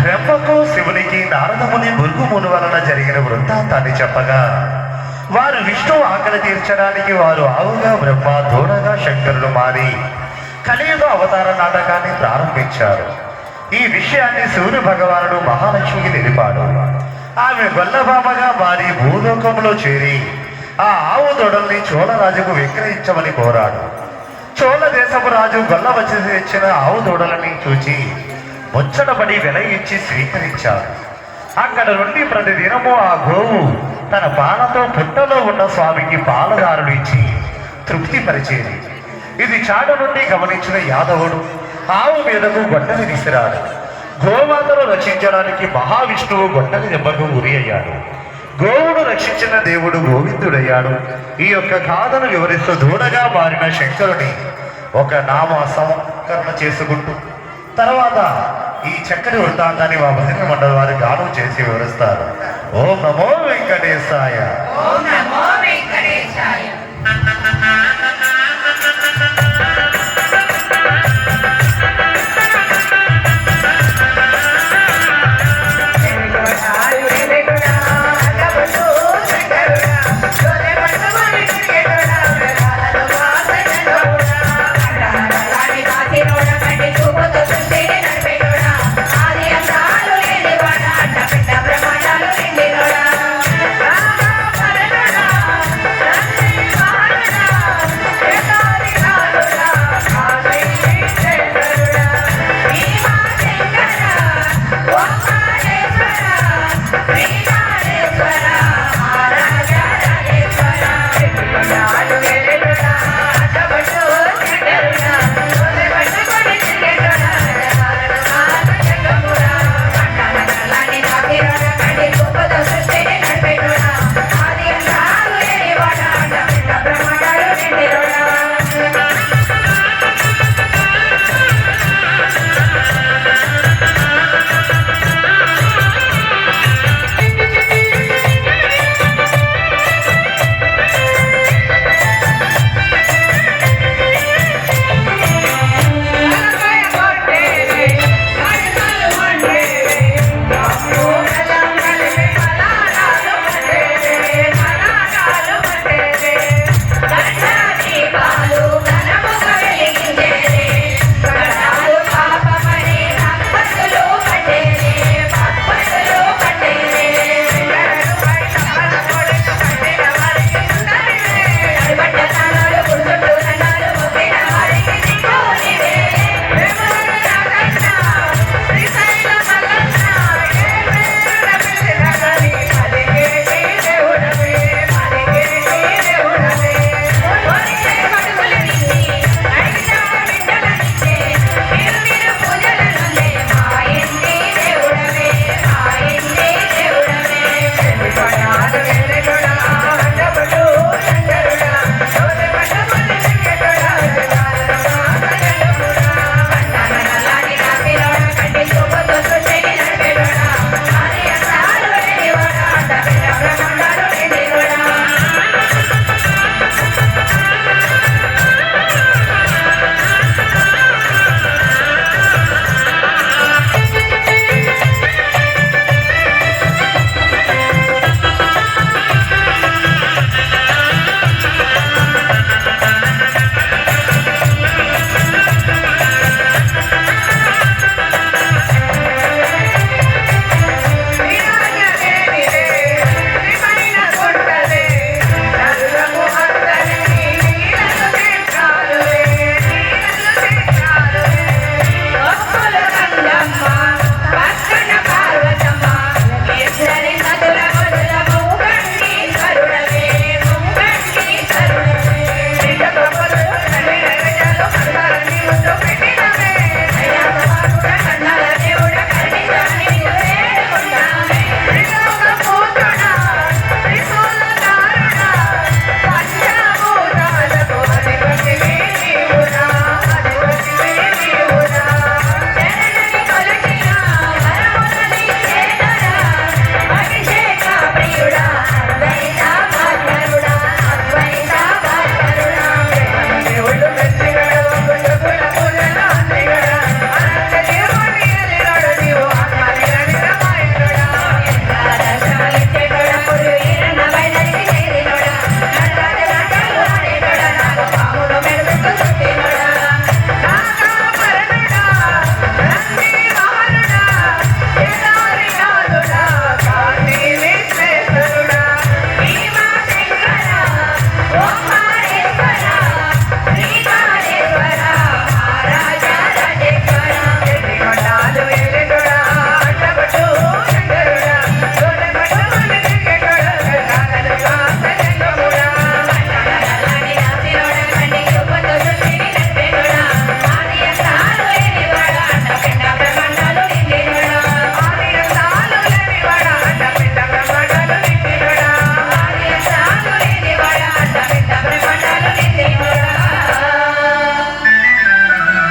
బ్రహ్మకు శివునికి నారదముని భృగుముని వలన జరిగిన వృత్తాంతాన్ని చెప్పగా వారు విష్ణువు ఆకలి తీర్చడానికి వారు ఆవుగా బ్రహ్మ దూడగా శంకరులు మారి కలియుగ అవతార నాటకాన్ని ప్రారంభించారు. ఈ విషయాన్ని సూర్య భగవానుడు మహాలక్ష్మికి తెలిపాడు. ఆమె గొల్లబామగా మారి భూలోకంలో చేరి ఆ ఆవు దొడల్ని చోళరాజుకు విక్రయించమని కోరాడు. చోళ దేశపు రాజు గొల్ల వచ్చి తెచ్చిన ఆవు దూడలని చూచి ముచ్చటపడి వెల ఇచ్చి స్వీకరించాడు. అక్కడ నుండి ప్రతిదినము ఆ గోవు తన పాలతో పుట్టలో ఉన్న స్వామికి పాలదారులు ఇచ్చి తృప్తిపరిచేది. ఇది చాటు నుండి గమనించిన యాదవుడు ఆవు మీదకు గొడ్డలి విసిరాడు. గోమాతను రక్షించడానికి మహావిష్ణువు గొడ్డలి దెబ్బకు ఉరి అయ్యాడు. గోవును రక్షించిన దేవుడు గోవిందుడయ్యాడు. ఈ యొక్క గాథను వివరిస్తూ దూడగా మారిన శంకరుని ఒక నామ సంకరణ చేసుకుంటూ తర్వాత ఈ చక్కని వృత్తాంతాన్ని మా భజన మండలి వారి గానం చేసి వివరిస్తారు. ఓం నమో వెంకటేశాయ.